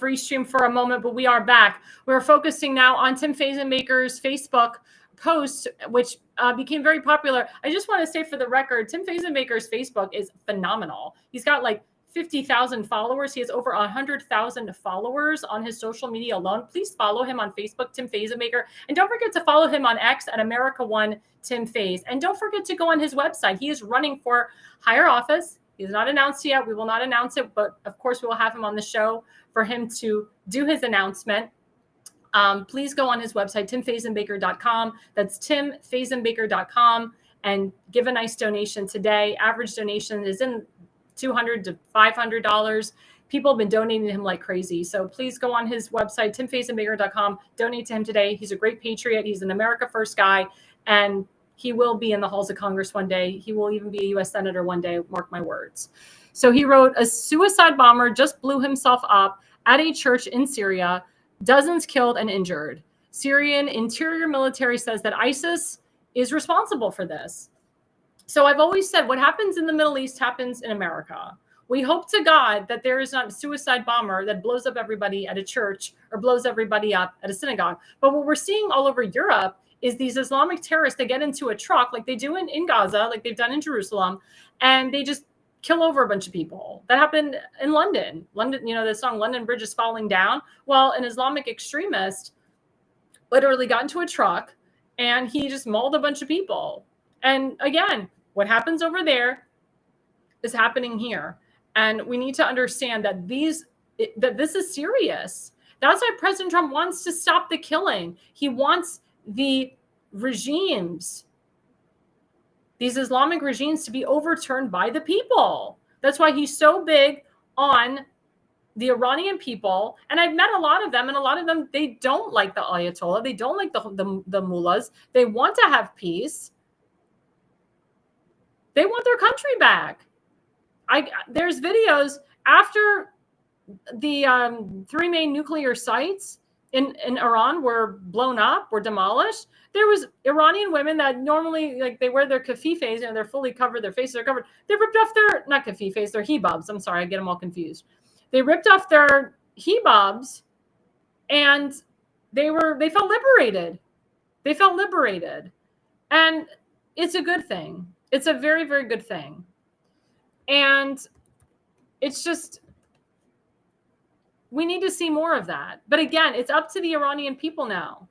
free stream for a moment, but we are back. We're focusing now on Tim Fazenbaker's Facebook post, which became very popular. I just want to say for the record, Tim Fazenbaker's Facebook is phenomenal. He's got like 50,000 followers. He has over 100,000 followers on his social media alone. Please follow him on Facebook, Tim Fazenbaker. And don't forget to follow him on X at America One Tim Faze. And don't forget to go on his website. He is running for higher office. He's not announced yet. We will not announce it, but of course we will have him on the show for him to do his announcement. Please go on his website, timfazenbaker.com. That's timfazenbaker.com, and give a nice donation today. Average donation is in $200 to $500. People have been donating to him like crazy. So please go on his website, timfazenbaker.com. Donate to him today. He's a great patriot. He's an America First guy, and he will be in the halls of Congress one day. He will even be a U.S. Senator one day, mark my words. So he wrote, a suicide bomber just blew himself up at a church in Syria. Dozens killed and injured. Syrian interior military says that ISIS is responsible for this. So I've always said what happens in the Middle East happens in America. We hope to God that there is not a suicide bomber that blows up everybody at a church or blows everybody up at a synagogue. But what we're seeing all over Europe is these Islamic terrorists that get into a truck like they do in Gaza, like they've done in Jerusalem, and they just kill over a bunch of people. That happened in London. London, you know, the song London Bridge is Falling Down. Well, an Islamic extremist literally got into a truck and he just mauled a bunch of people. And again, what happens over there is happening here. And we need to understand that this is serious. That's why President Trump wants to stop the killing. He wants the regimes, these Islamic regimes, to be overturned by the people. That's why he's so big on the Iranian people. And I've met a lot of them, and a lot of them, they don't like the Ayatollah. They don't like the mullahs. They want to have peace. They want their country back. There's videos after the 3 main nuclear sites in Iran were blown up, were demolished. There was Iranian women that normally, like, they wear their kafifes and they're fully covered, their faces are covered. They ripped off their, not kafifes, their hijabs. I'm sorry, I get them all confused. They ripped off their hijabs and they felt liberated. They felt liberated. And it's a good thing. It's a very, very good thing. And it's just, we need to see more of that. But again, it's up to the Iranian people now.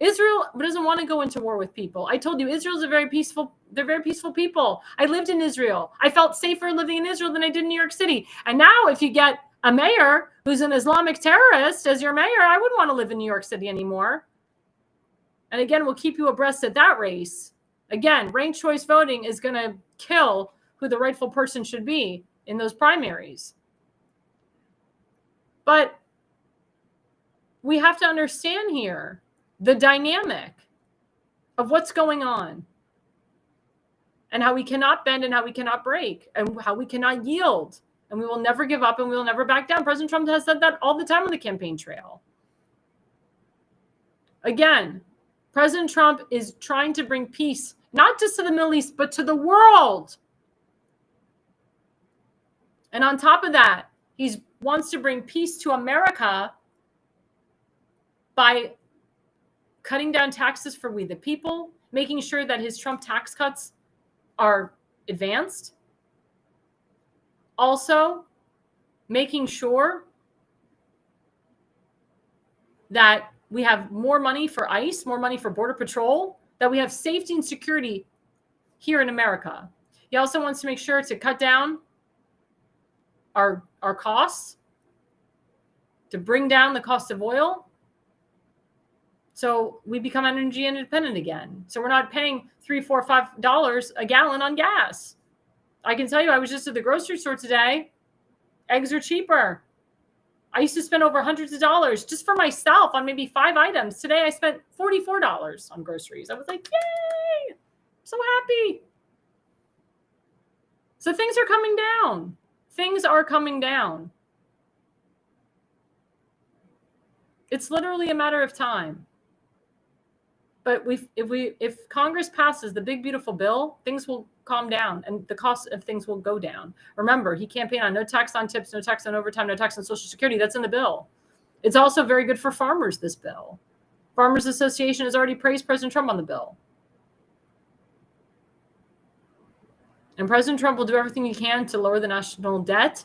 Israel doesn't want to go into war with people. I told you, Israel's they're very peaceful people. I lived in Israel. I felt safer living in Israel than I did in New York City. And now if you get a mayor who's an Islamic terrorist as your mayor, I wouldn't want to live in New York City anymore. And again, we'll keep you abreast of that race. Again, ranked choice voting is going to kill who the rightful person should be in those primaries. But we have to understand here the dynamic of what's going on and how we cannot bend and how we cannot break and how we cannot yield, and we will never give up and we will never back down. President Trump has said that all the time on the campaign trail. Again, President Trump is trying to bring peace, not just to the Middle East, but to the world. And on top of that, he wants to bring peace to America by cutting down taxes for we the people, making sure that his Trump tax cuts are advanced. Also, making sure that we have more money for ICE, more money for Border Patrol, that we have safety and security here in America. He also wants to make sure to cut down our costs, to bring down the cost of oil, so we become energy independent again. So we're not paying $3, $4, $5 a gallon on gas. I can tell you, I was just at the grocery store today. Eggs are cheaper. I used to spend over hundreds of dollars just for myself on maybe 5 items. Today, I spent $44 on groceries. I was like, yay! I'm so happy. So things are coming down. Things are coming down. It's literally a matter of time. But if Congress passes the big, beautiful bill, things will calm down, and the cost of things will go down. Remember, he campaigned on no tax on tips, no tax on overtime, no tax on Social Security. That's in the bill. It's also very good for farmers, this bill. Farmers Association has already praised President Trump on the bill. And President Trump will do everything he can to lower the national debt,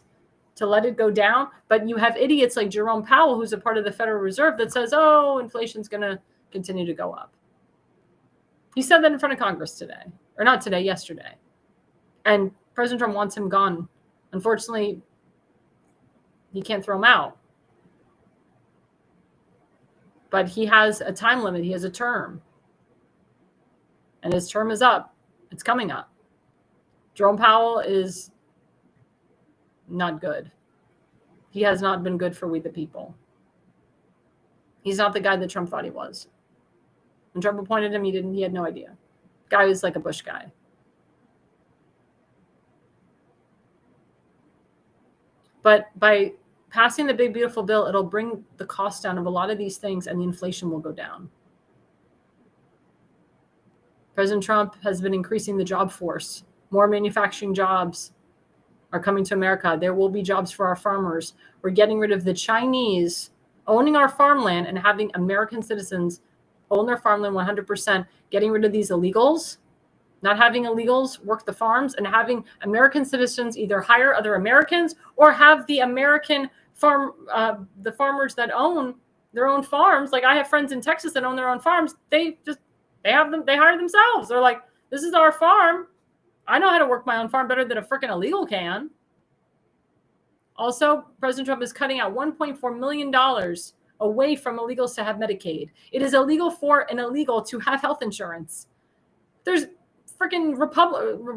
to let it go down. But you have idiots like Jerome Powell, who's a part of the Federal Reserve, that says, oh, inflation's going to continue to go up. He said that in front of Congress today, or not today, yesterday. And President Trump wants him gone. Unfortunately, he can't throw him out. But he has a time limit. He has a term. And his term is up. It's coming up. Jerome Powell is not good. He has not been good for we the people. He's not the guy that Trump thought he was. When Trump appointed him, he had no idea. Guy was like a Bush guy. But by passing the big, beautiful bill, it'll bring the cost down of a lot of these things, and the inflation will go down. President Trump has been increasing the job force. More manufacturing jobs are coming to America. There will be jobs for our farmers. We're getting rid of the Chinese owning our farmland and having American citizens own their farmland 100%, getting rid of these illegals, not having illegals work the farms, and having American citizens either hire other Americans or have the American the farmers that own their own farms. Like, I have friends in Texas that own their own farms. They hire themselves. They're like, this is our farm. I know how to work my own farm better than a freaking illegal can. Also, President Trump is cutting out $1.4 million away from illegals to have Medicaid. It is illegal for an illegal to have health insurance. There's freaking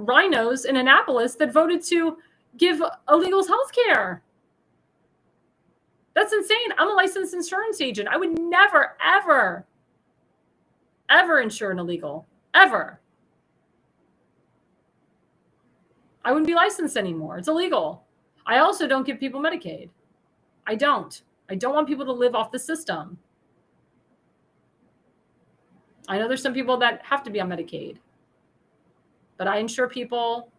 rhinos in Annapolis that voted to give illegals health care. That's insane. I'm a licensed insurance agent. I would never, ever, ever insure an illegal. Ever. I wouldn't be licensed anymore. It's illegal. I also don't give people Medicaid. I don't want people to live off the system. I know there's some people that have to be on Medicaid, but I insure people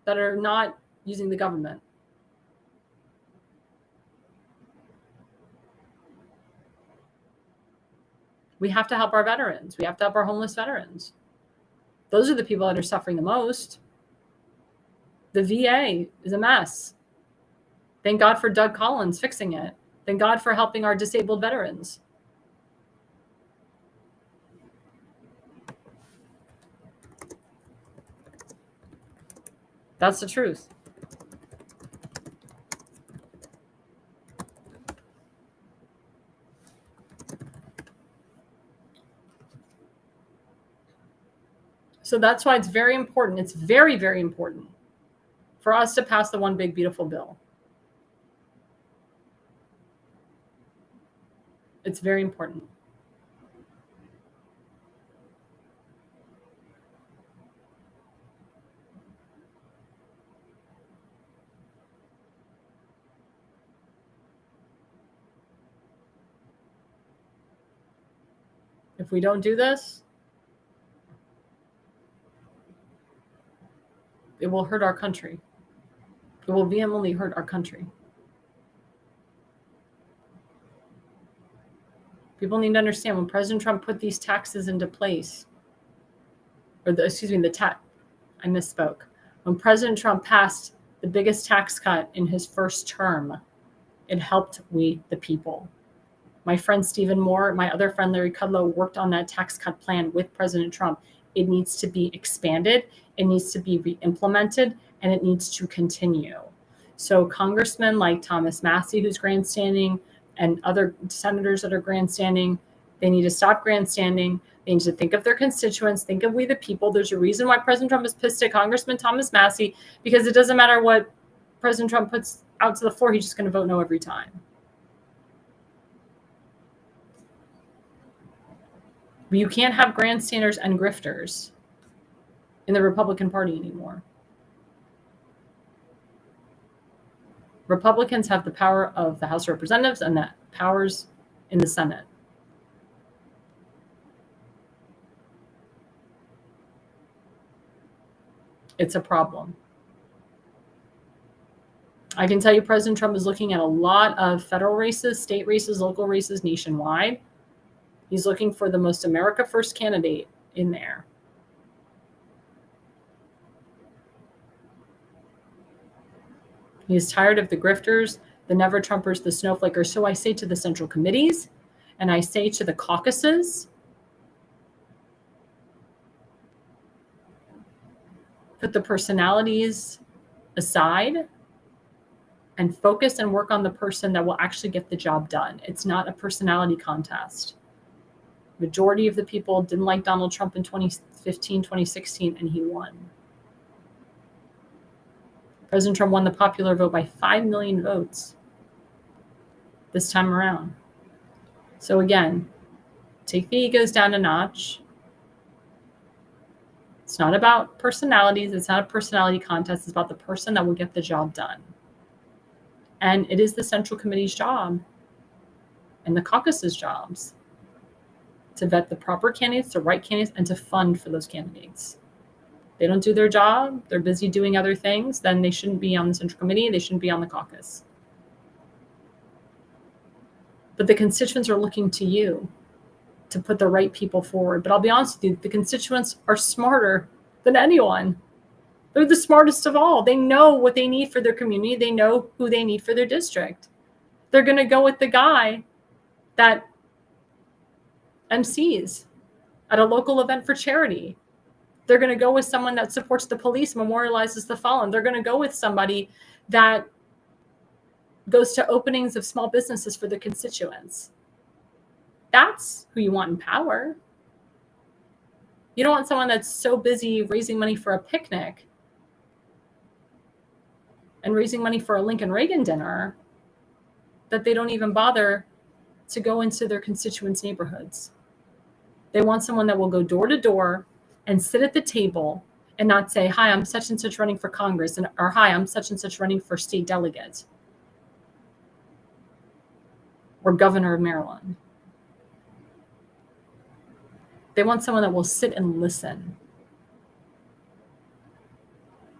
that are not using the government. We have to help our veterans. We have to help our homeless veterans. Those are the people that are suffering the most. The VA is a mess. Thank God for Doug Collins fixing it. Thank God for helping our disabled veterans. That's the truth. So that's why it's very important. It's very, very important for us to pass the one big, beautiful bill. It's very important. If we don't do this, it will hurt our country. It will vehemently hurt our country. People need to understand, when President Trump put these taxes into place, I misspoke. When President Trump passed the biggest tax cut in his first term, it helped we, the people. My friend Stephen Moore, my other friend Larry Kudlow, worked on that tax cut plan with President Trump. It needs to be expanded, it needs to be re-implemented, and it needs to continue. So congressmen like Thomas Massie, who's grandstanding, and other senators that are grandstanding, they need to stop grandstanding. They need to think of their constituents, think of we the people. There's a reason why President Trump is pissed at Congressman Thomas Massie, because it doesn't matter what President Trump puts out to the floor, he's just going to vote no every time. You can't have grandstanders and grifters in the Republican Party anymore. Republicans have the power of the House of Representatives and the powers in the Senate. It's a problem. I can tell you President Trump is looking at a lot of federal races, state races, local races nationwide. He's looking for the most America First candidate in there. He is tired of the grifters, the never Trumpers, the snowflakers. So I say to the central committees and I say to the caucuses, put the personalities aside and focus and work on the person that will actually get the job done. It's not a personality contest. Majority of the people didn't like Donald Trump in 2015, 2016, and he won. President Trump won the popular vote by 5 million votes this time around. So again, take the egos down a notch. It's not about personalities. It's not a personality contest. It's about the person that will get the job done. And it is the Central Committee's job and the caucus's jobs to vet the proper candidates, the right candidates, and to fund for those candidates. They don't do their job, they're busy doing other things, then they shouldn't be on the Central Committee, they shouldn't be on the caucus. But the constituents are looking to you to put the right people forward. But I'll be honest with you, the constituents are smarter than anyone. They're the smartest of all. They know what they need for their community. They know who they need for their district. They're going to go with the guy that MCs at a local event for charity. They're going to go with someone that supports the police, memorializes the fallen. They're going to go with somebody that goes to openings of small businesses for their constituents. That's who you want in power. You don't want someone that's so busy raising money for a picnic and raising money for a Lincoln Reagan dinner that they don't even bother to go into their constituents' neighborhoods. They want someone that will go door to door and sit at the table and not say, hi, I'm such and such running for Congress, or hi, I'm such and such running for state delegate or governor of Maryland. They want someone that will sit and listen.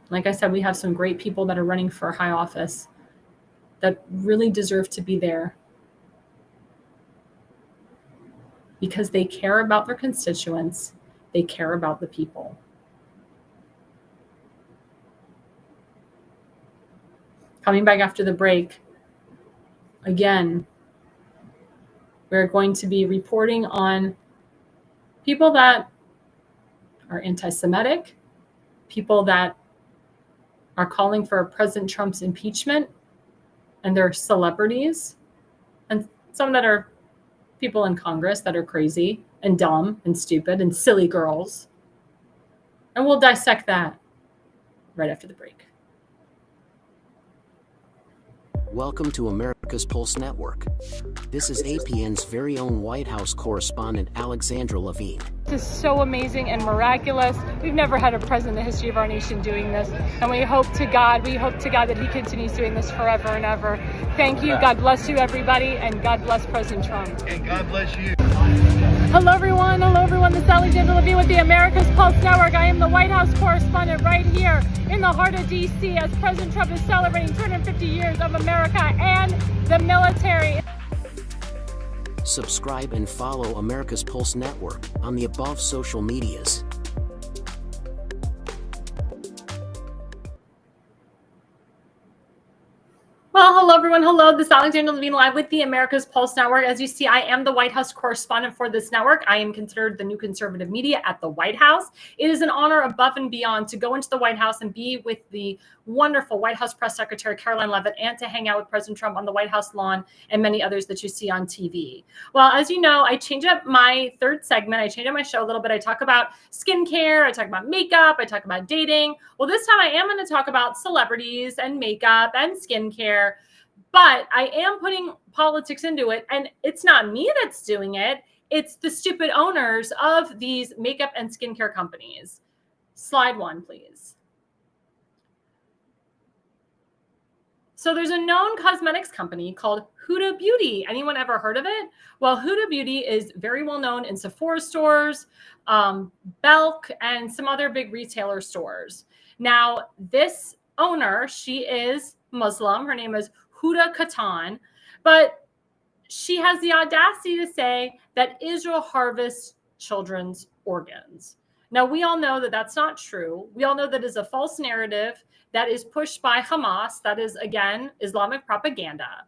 Like I said, we have some great people that are running for high office that really deserve to be there because they care about their constituents. They care about the people. Coming back after the break, again, we're going to be reporting on people that are anti-Semitic, people that are calling for President Trump's impeachment, and they're celebrities, and some that are people in Congress that are crazy and dumb and stupid and silly girls. And we'll dissect that right after the break. Welcome to America's Pulse Network. This is APN's very own White House correspondent, Alexandra Levine. This is so amazing and miraculous. We've never had a president in the history of our nation doing this. And we hope to God that he continues doing this forever and ever. Thank you. God bless you, everybody. And God bless President Trump. And God bless you. Hello, everyone. This is Alexandra Levine with the America's Pulse Network. I am the White House correspondent right here in the heart of D.C. as President Trump is celebrating 250 years of America and the military. Subscribe and follow America's Pulse Network on the above social medias. Well, hello, everyone. Hello, this is Alexandra Levine live with the America's Pulse Network. As you see, I am the White House correspondent for this network. I am considered the new conservative media at the White House. It is an honor above and beyond to go into the White House and be with the wonderful White House Press Secretary Caroline Leavitt and to hang out with President Trump on the White House lawn and many others that you see on TV. Well, as you know, I changed up my third segment. I changed up my show a little bit. I talk about skincare. I talk about makeup. I talk about dating. Well, this time I am going to talk about celebrities and makeup and skincare. But I am putting politics into it, and it's not me that's doing it. It's the stupid owners of these makeup and skincare companies. Slide one, please. So there's a known cosmetics company called Huda Beauty. Anyone ever heard of it? Well, Huda Beauty is very well known in Sephora stores, Belk, and some other big retailer stores. Now, this owner, she is Muslim. Her name is Huda Katan, but she has the audacity to say that Israel harvests children's organs. Now, we all know that that's not true. We all know that is a false narrative that is pushed by Hamas. That is, again, Islamic propaganda.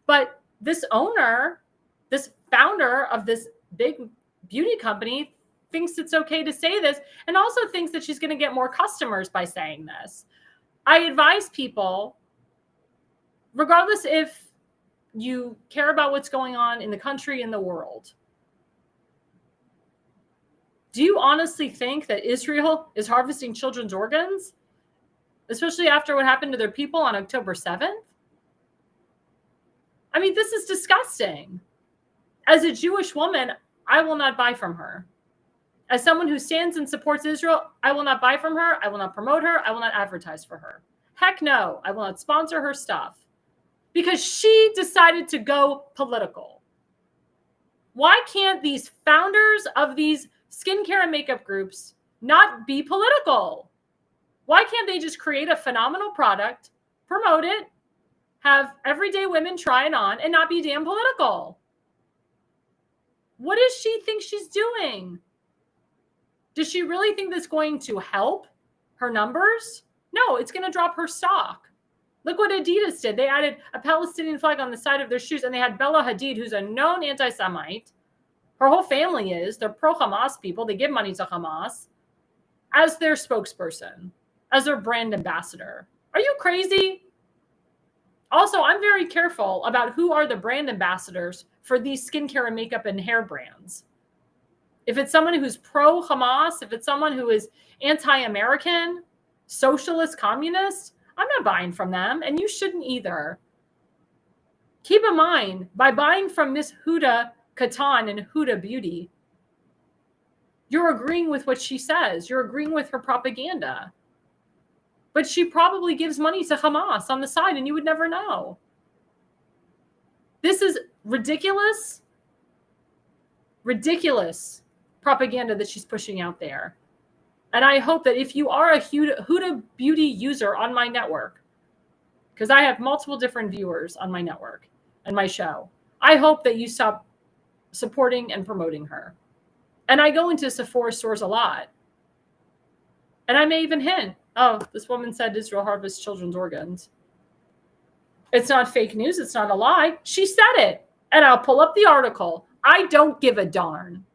But this owner, this founder of this big beauty company, thinks it's okay to say this, and also thinks that she's going to get more customers by saying this. I advise people, regardless if you care about what's going on in the country and the world, do you honestly think that Israel is harvesting children's organs, especially after what happened to their people on October 7th? I mean, this is disgusting. As a Jewish woman, I will not buy from her. As someone who stands and supports Israel, I will not buy from her. I will not promote her. I will not advertise for her. Heck no, I will not sponsor her stuff because she decided to go political. Why can't these founders of these skincare and makeup groups not be political? Why can't they just create a phenomenal product, promote it, have everyday women try it on, and not be damn political? What does she think she's doing? Does she really think that's going to help her numbers? No, it's going to drop her stock. Look what Adidas did. They added a Palestinian flag on the side of their shoes, and they had Bella Hadid, who's a known anti-Semite. Her whole family is. They're pro-Hamas people. They give money to Hamas as their spokesperson, as their brand ambassador. Are you crazy? Also, I'm very careful about who are the brand ambassadors for these skincare and makeup and hair brands. If it's someone who's pro-Hamas, if it's someone who is anti-American, socialist, communist, I'm not buying from them, and you shouldn't either. Keep in mind, by buying from Miss Huda Katan and Huda Beauty, you're agreeing with what she says. You're agreeing with her propaganda. But she probably gives money to Hamas on the side, and you would never know. This is ridiculous propaganda that she's pushing out there. And I hope that if you are a Huda Beauty user on my network, because I have multiple different viewers on my network and my show, I hope that you stop supporting and promoting her. And I go into Sephora stores a lot. And I may even hint, oh, this woman said Israel harvests children's organs. It's not fake news. It's not a lie. She said it. And I'll pull up the article. I don't give a darn.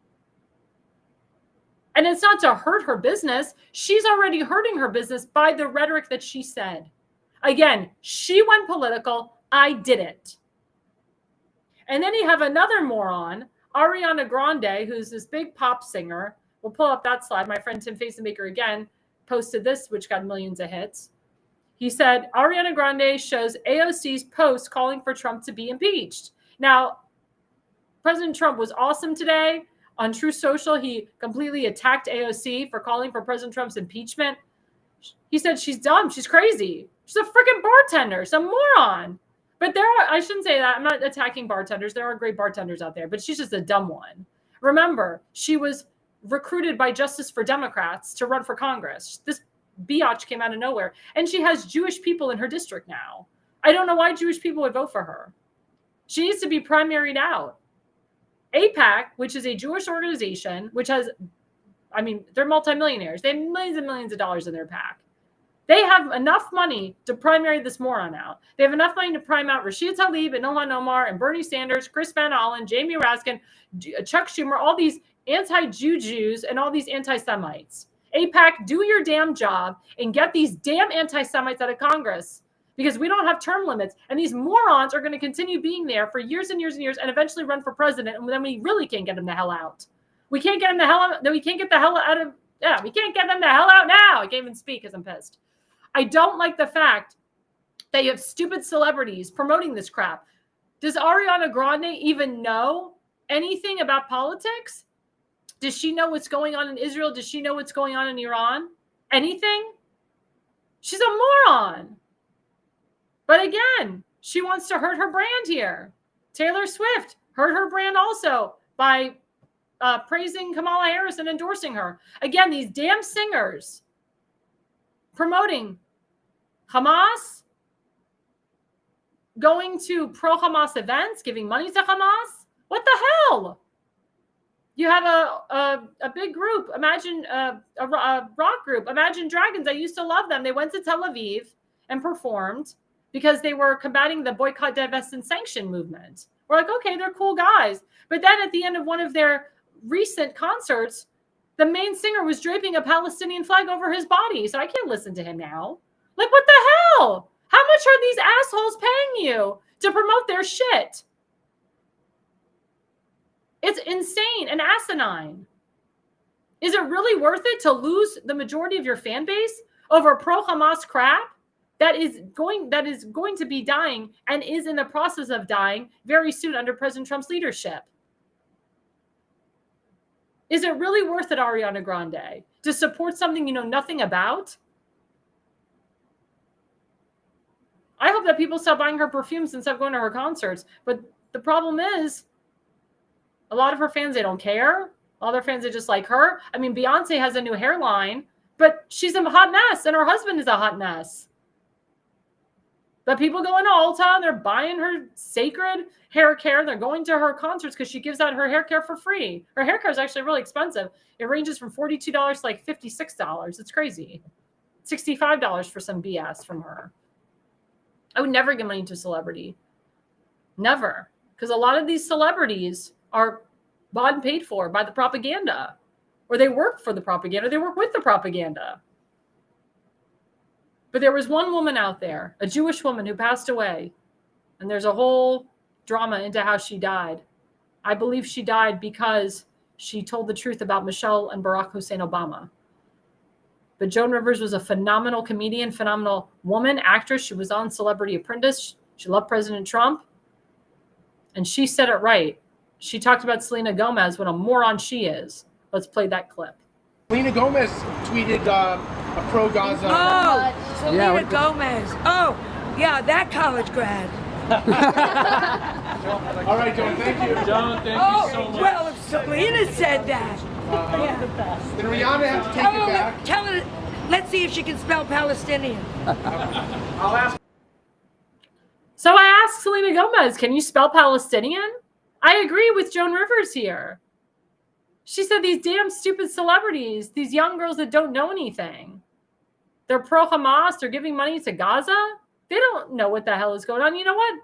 And it's not to hurt her business. She's already hurting her business by the rhetoric that she said. Again, she went political. I didn't. And then you have another moron, Ariana Grande, who's this big pop singer. We'll pull up that slide. My friend Tim Fazenmaker again posted this, which got millions of hits. He said, Ariana Grande shows AOC's post calling for Trump to be impeached. Now, President Trump was awesome today. On True Social, he completely attacked AOC for calling for President Trump's impeachment. He said she's dumb. She's crazy. She's a freaking bartender, some moron. But I shouldn't say that. I'm not attacking bartenders. There are great bartenders out there, but she's just a dumb one. Remember, she was recruited by Justice for Democrats to run for Congress. This biatch came out of nowhere. And she has Jewish people in her district now. I don't know why Jewish people would vote for her. She needs to be primaried out. AIPAC, which is a Jewish organization, which has, they're multimillionaires. They have millions and millions of dollars in their PAC. They have enough money to primary this moron out. They have enough money to prime out Rashid Tlaib and Ilhan Omar and Bernie Sanders, Chris Van Allen, Jamie Raskin, Chuck Schumer, all these anti-Jew Jews and all these anti-Semites. AIPAC, do your damn job and get these damn anti-Semites out of Congress, because we don't have term limits. And these morons are going to continue being there for years and years and years and eventually run for president. And then we really can't get them the hell out. We can't get them the hell out. We can't get the hell out of, we can't get them the hell out now. I can't even speak because I'm pissed. I don't like the fact that you have stupid celebrities promoting this crap. Does Ariana Grande even know anything about politics? Does she know what's going on in Israel? Does she know what's going on in Iran? Anything? She's a moron. But again, she wants to hurt her brand here. Taylor Swift hurt her brand also by praising Kamala Harris and endorsing her. Again, these damn singers promoting Hamas, going to pro-Hamas events, giving money to Hamas. What the hell? You have a big group. Imagine a rock group. Imagine Dragons. I used to love them. They went to Tel Aviv and performed because they were combating the boycott, divest, and sanction movement. We're like, okay, they're cool guys. But then at the end of one of their recent concerts, the main singer was draping a Palestinian flag over his body. So I can't listen to him now. Like, what the hell? How much are these assholes paying you to promote their shit? It's insane and asinine. Is it really worth it to lose the majority of your fan base over pro-Hamas crap that is going to be dying and is in the process of dying very soon under President Trump's leadership? Is it really worth it, Ariana Grande, to support something you know nothing about? I hope that people stop buying her perfumes and stop going to her concerts. But the problem is, a lot of her fans, they don't care. All their fans, they just like her. I mean, Beyonce has a new hairline, but she's a hot mess, and her husband is a hot mess. But people go into Ulta, they're buying her sacred hair care. They're going to her concerts because she gives out her hair care for free. Her hair care is actually really expensive. It ranges from $42 to like $56. It's crazy. $65 for some BS from her. I would never give money to a celebrity. Never. Because a lot of these celebrities are bought and paid for by the propaganda. Or they work for the propaganda. They work with the propaganda. But there was one woman out there, a Jewish woman who passed away. And there's a whole drama into how she died. I believe she died because she told the truth about Michelle and Barack Hussein Obama. But Joan Rivers was a phenomenal comedian, phenomenal woman, actress. She was on Celebrity Apprentice. She loved President Trump. And she said it right. She talked about Selena Gomez, what a moron she is. Let's play that clip. Selena Gomez tweeted a pro-Gaza. Oh, Selena Gomez. Oh, yeah, that college grad. All right, Joan, thank you. Joan, thank you so much. Well, if Selena said that. Did Rihanna have to take it back? Tell her, let's see if she can spell Palestinian. I'll ask. So I asked Selena Gomez, can you spell Palestinian? I agree with Joan Rivers here. She said these damn stupid celebrities, these young girls that don't know anything, they're pro-Hamas, they're giving money to Gaza. They don't know what the hell is going on. You know what?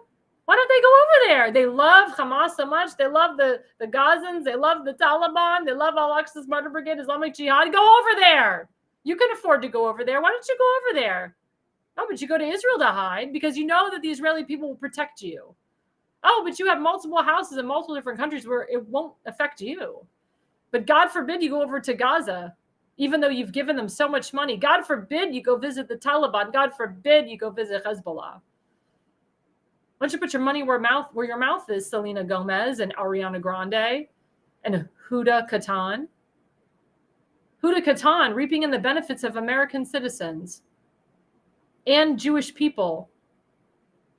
Why don't they go over there? They love Hamas so much. They love the Gazans. They love the Taliban. They love Al-Aqsa's Murder Brigade, Islamic Jihad. Go over there. You can afford to go over there. Why don't you go over there? Oh, but you go to Israel to hide because you know that the Israeli people will protect you. Oh, but you have multiple houses in multiple different countries where it won't affect you. But God forbid you go over to Gaza, even though you've given them so much money. God forbid you go visit the Taliban. God forbid you go visit Hezbollah. Why don't you put your money where your mouth is, Selena Gomez and Ariana Grande and Huda Katan? Huda Katan reaping in the benefits of American citizens and Jewish people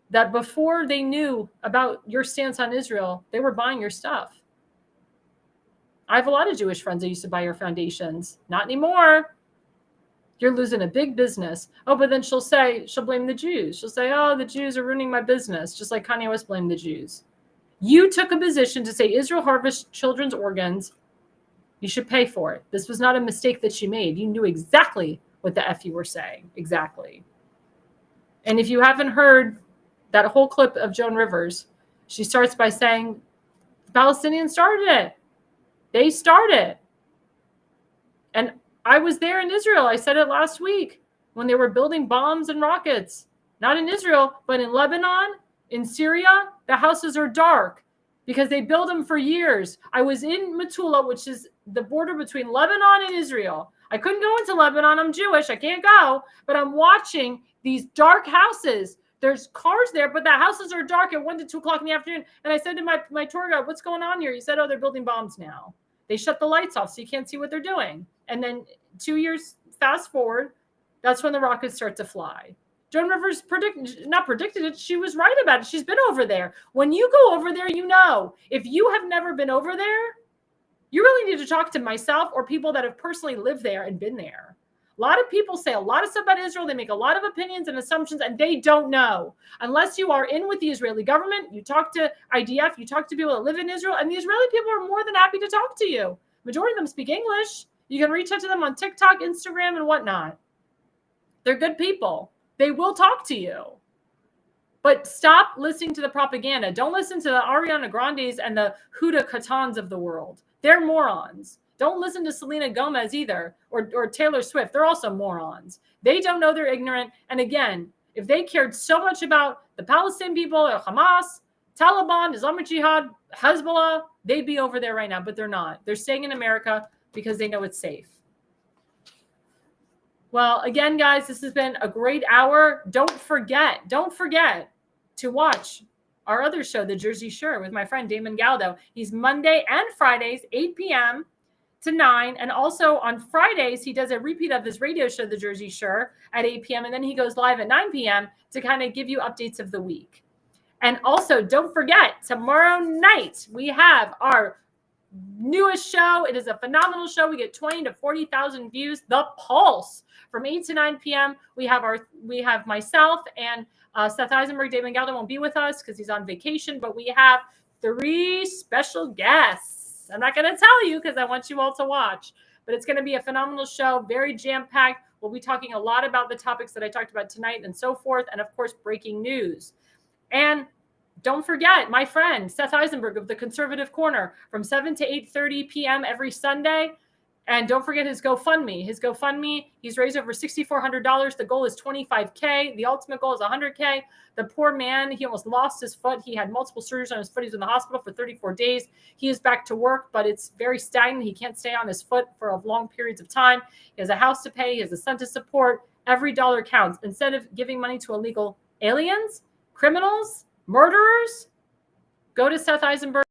that before they knew about your stance on Israel, they were buying your stuff. I have a lot of Jewish friends that used to buy your foundations. Not anymore. You're losing a big business. Oh, but then she'll blame the Jews. She'll say, oh, the Jews are ruining my business, just like Kanye West blamed the Jews. You took a position to say Israel harvests children's organs. You should pay for it. This was not a mistake that she made. You knew exactly what the F you were saying. Exactly. And if you haven't heard that whole clip of Joan Rivers, she starts by saying, the Palestinians started it. They started. And I was there in Israel. I said it last week when they were building bombs and rockets. Not in Israel, but in Lebanon, in Syria, the houses are dark because they build them for years. I was in Metula, which is the border between Lebanon and Israel. I couldn't go into Lebanon. I'm Jewish. I can't go. But I'm watching these dark houses. There's cars there, but the houses are dark at 1 to 2 o'clock in the afternoon. And I said to my tour guide, what's going on here? He said, oh, they're building bombs now. They shut the lights off so you can't see what they're doing. And then 2 years fast forward, that's when the rockets start to fly. Joan Rivers not predicted it. She was right about it. She's been over there. When you go over there, you know. If you have never been over there, you really need to talk to myself or people that have personally lived there and been there. A lot of people say a lot of stuff about Israel. They make a lot of opinions and assumptions, and they don't know. Unless you are in with the Israeli government, you talk to IDF, you talk to people that live in Israel, and the Israeli people are more than happy to talk to you. Majority of them speak English. You can reach out to them on TikTok, Instagram, and whatnot. They're good people. They will talk to you. But stop listening to the propaganda. Don't listen to the Ariana Grandes and the Huda Katans of the world. They're morons. Don't listen to Selena Gomez either, or Taylor Swift. They're also morons. They don't know, they're ignorant. And again, if they cared so much about the Palestinian people, or Hamas, Taliban, Islamic Jihad, Hezbollah, they'd be over there right now, but they're not. They're staying in America because they know it's safe. Well, again, guys, this has been a great hour. Don't forget to watch our other show, The Jersey Shore, with my friend Damon Galdo. He's Monday and Fridays, 8 p.m. to 9. And also on Fridays, he does a repeat of his radio show, The Jersey Shore, at 8 p.m. And then he goes live at 9 p.m. to kind of give you updates of the week. And also, don't forget, tomorrow night, we have our newest show. It is a phenomenal show. We get 20 to 40,000 views. The Pulse, from 8 to 9 p.m. We have myself and Seth Eisenberg. David Galdo won't be with us because he's on vacation, but we have 3 special guests. I'm not going to tell you because I want you all to watch, but it's going to be a phenomenal show, very jam-packed. We'll be talking a lot about the topics that I talked about tonight and so forth, and of course, breaking news. And don't forget my friend Seth Eisenberg of the Conservative Corner from 7 to 8:30 p.m. every Sunday. And don't forget his GoFundMe. His GoFundMe, he's raised over $6,400. The goal is $25K. The ultimate goal is $100K. The poor man, he almost lost his foot. He had multiple surgeries on his foot. He's in the hospital for 34 days. He is back to work, but it's very stagnant. He can't stay on his foot for long periods of time. He has a house to pay. He has a son to support. Every dollar counts. Instead of giving money to illegal aliens, criminals, murderers, go to Seth Eisenberg.